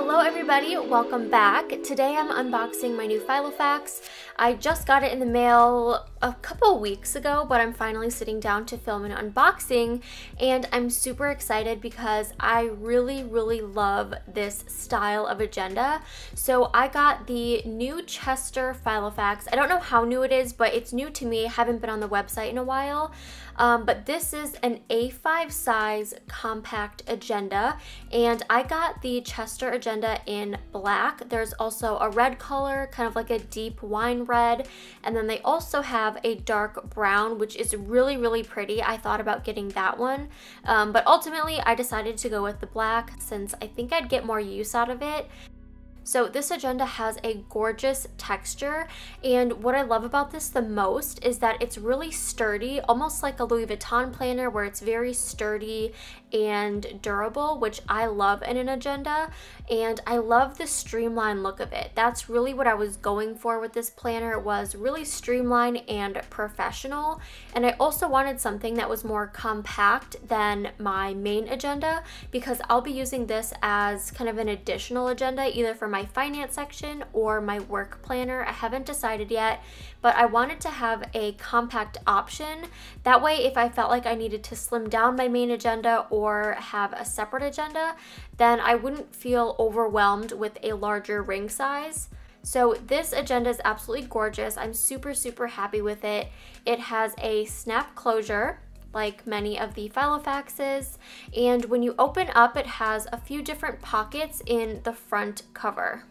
Hello everybody, welcome back. Today I'm unboxing my new Filofax. I just got it in the mail a couple weeks ago, but I'm finally sitting down to film an unboxing, and I'm super excited because I really love this style of agenda. So I got the new Chester Filofax. I don't know how new it is, but it's new to me. I haven't been on the website in a while. But this is an A5 size compact agenda, and I got the Chester agenda in black. There's also a red color, kind of like a deep wine red, and then they also have a dark brown, which is really pretty. I thought about getting that one, but ultimately I decided to go with the black since I think I'd get more use out of it. So this agenda has a gorgeous texture, and what I love about this the most is that it's really sturdy, almost like a Louis Vuitton planner where it's very sturdy and durable, which I love in an agenda. And I love the streamline look of it. That's really what I was going for with this planner, was really streamlined and professional. And I also wanted something that was more compact than my main agenda, because I'll be using this as kind of an additional agenda either for my finance section or my work planner. I haven't decided yet, but I wanted to have a compact option. That way, if I felt like I needed to slim down my main agenda or have a separate agenda, then I wouldn't feel overwhelmed with a larger ring size. So this agenda is absolutely gorgeous. I'm super happy with it. It has a snap closure, like many of the Filofaxes, and when you open up, it has a few different pockets in the front cover.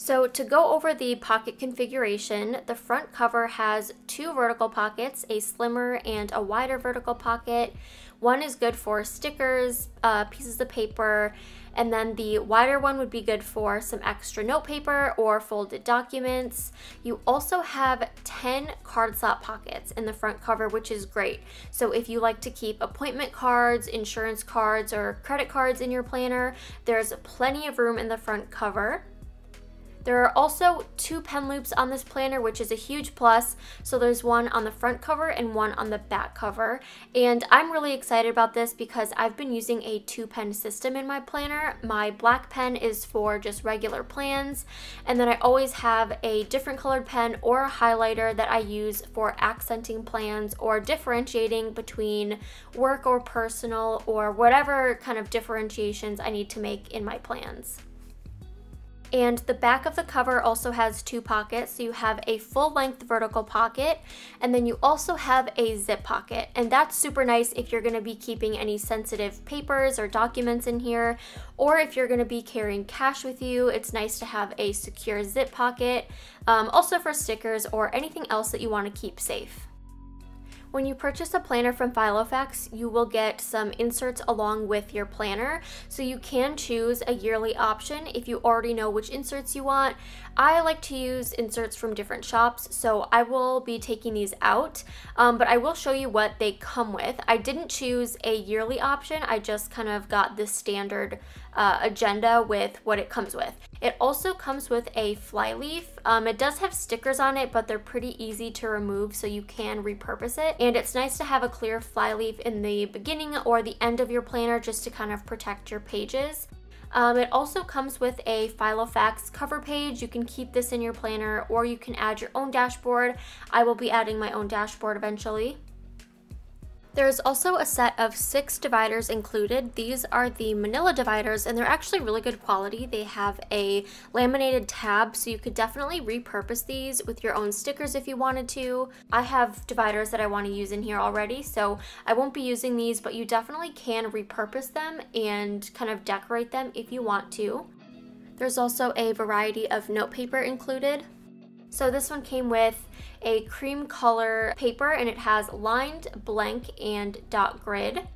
So to go over the pocket configuration, the front cover has two vertical pockets, a slimmer and a wider vertical pocket. One is good for stickers, pieces of paper, and then the wider one would be good for some extra note paper or folded documents. You also have 10 card slot pockets in the front cover, which is great. So if you like to keep appointment cards, insurance cards, or credit cards in your planner, there's plenty of room in the front cover. There are also 2 pen loops on this planner, which is a huge plus. So there's one on the front cover and one on the back cover. And I'm really excited about this because I've been using a 2-pen system in my planner. My black pen is for just regular plans, and then I always have a different colored pen or a highlighter that I use for accenting plans or differentiating between work or personal or whatever kind of differentiations I need to make in my plans. And the back of the cover also has 2 pockets. So you have a full-length vertical pocket, and then you also have a zip pocket. And that's super nice if you're going to be keeping any sensitive papers or documents in here, or if you're going to be carrying cash with you. It's nice to have a secure zip pocket, also for stickers or anything else that you want to keep safe. When you purchase a planner from Filofax, you will get some inserts along with your planner, so you can choose a yearly option if you already know which inserts you want. I like to use inserts from different shops, so I will be taking these out, but I will show you what they come with. I didn't choose a yearly option, I just kind of got the standard agenda with what it comes with. It also comes with a flyleaf. It does have stickers on it, but they're pretty easy to remove, so you can repurpose it. And it's nice to have a clear flyleaf in the beginning or the end of your planner just to kind of protect your pages. It also comes with a Filofax cover page. You can keep this in your planner, or you can add your own dashboard. I will be adding my own dashboard eventually. There's also a set of 6 dividers included. These are the manila dividers, and they're actually really good quality. They have a laminated tab, so you could definitely repurpose these with your own stickers if you wanted to. I have dividers that I want to use in here already, so I won't be using these, but you definitely can repurpose them and kind of decorate them if you want to. There's also a variety of note paper included. So this one came with a cream color paper, and it has lined, blank, and dot grid.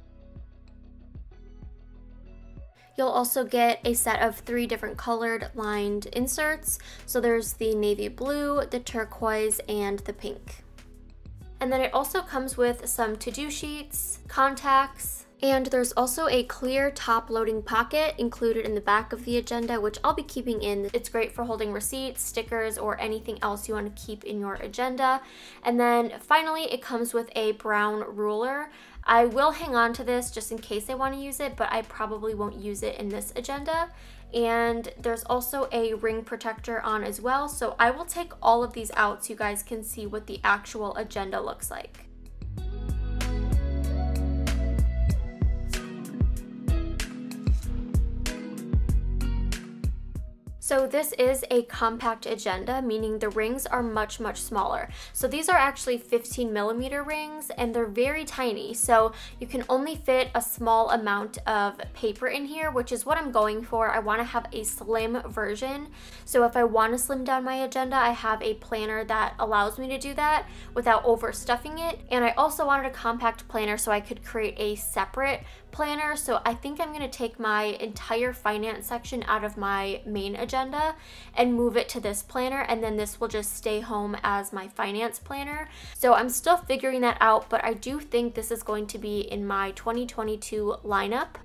You'll also get a set of 3 different colored lined inserts. So there's the navy blue, the turquoise, and the pink. And then it also comes with some to-do sheets, contacts, And there's also a clear top loading pocket included in the back of the agenda, which I'll be keeping in. It's great for holding receipts, stickers, or anything else you want to keep in your agenda. And then finally, it comes with a brown ruler. I will hang on to this just in case I want to use it, but I probably won't use it in this agenda. And there's also a ring protector on as well. So I will take all of these out so you guys can see what the actual agenda looks like. So this is a compact agenda, meaning the rings are much, much smaller. So these are actually 15mm rings and they're very tiny. So you can only fit a small amount of paper in here, which is what I'm going for. I want to have a slim version. So if I want to slim down my agenda, I have a planner that allows me to do that without overstuffing it. And I also wanted a compact planner so I could create a separate planner. So I think I'm going to take my entire finance section out of my main agenda and move it to this planner, and then this will just stay home as my finance planner. So I'm still figuring that out, but I do think this is going to be in my 2022 lineup.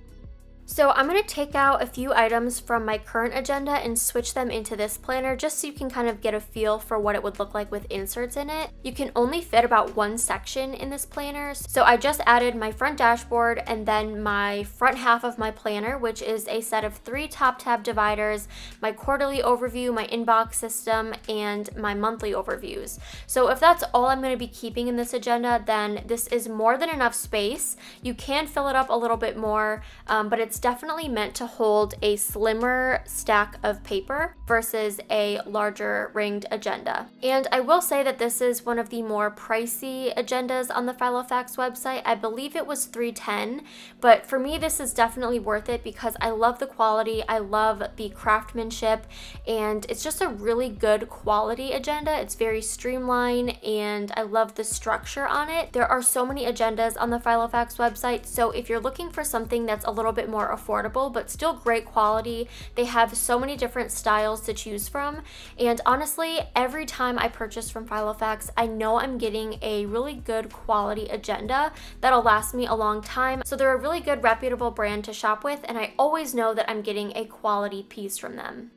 So I'm going to take out a few items from my current agenda and switch them into this planner just so you can kind of get a feel for what it would look like with inserts in it. You can only fit about one section in this planner. So I just added my front dashboard and then my front half of my planner, which is a set of 3 top tab dividers, my quarterly overview, my inbox system, and my monthly overviews. So if that's all I'm going to be keeping in this agenda, then this is more than enough space. You can fill it up a little bit more, but it's definitely meant to hold a slimmer stack of paper versus a larger ringed agenda. And I will say that this is one of the more pricey agendas on the Filofax website. I believe it was $310, but for me this is definitely worth it because I love the quality, I love the craftsmanship, and it's just a really good quality agenda. It's very streamlined and I love the structure on it. There are so many agendas on the Filofax website, so if you're looking for something that's a little bit more affordable but still great quality, they have so many different styles to choose from. And honestly, every time I purchase from Filofax, I know I'm getting a really good quality agenda that'll last me a long time. So they're a really good reputable brand to shop with, and I always know that I'm getting a quality piece from them.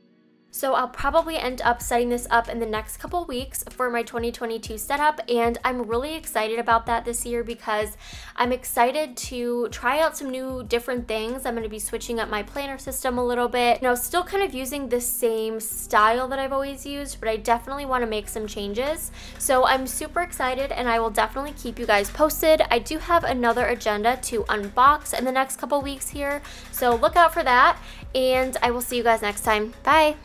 So I'll probably end up setting this up in the next couple weeks for my 2022 setup, and I'm really excited about that this year because I'm excited to try out some new different things. I'm going to be switching up my planner system a little bit. You know, still kind of using the same style that I've always used, but I definitely want to make some changes. So I'm super excited and I will definitely keep you guys posted. I do have another agenda to unbox in the next couple weeks here, so look out for that, and I will see you guys next time. Bye!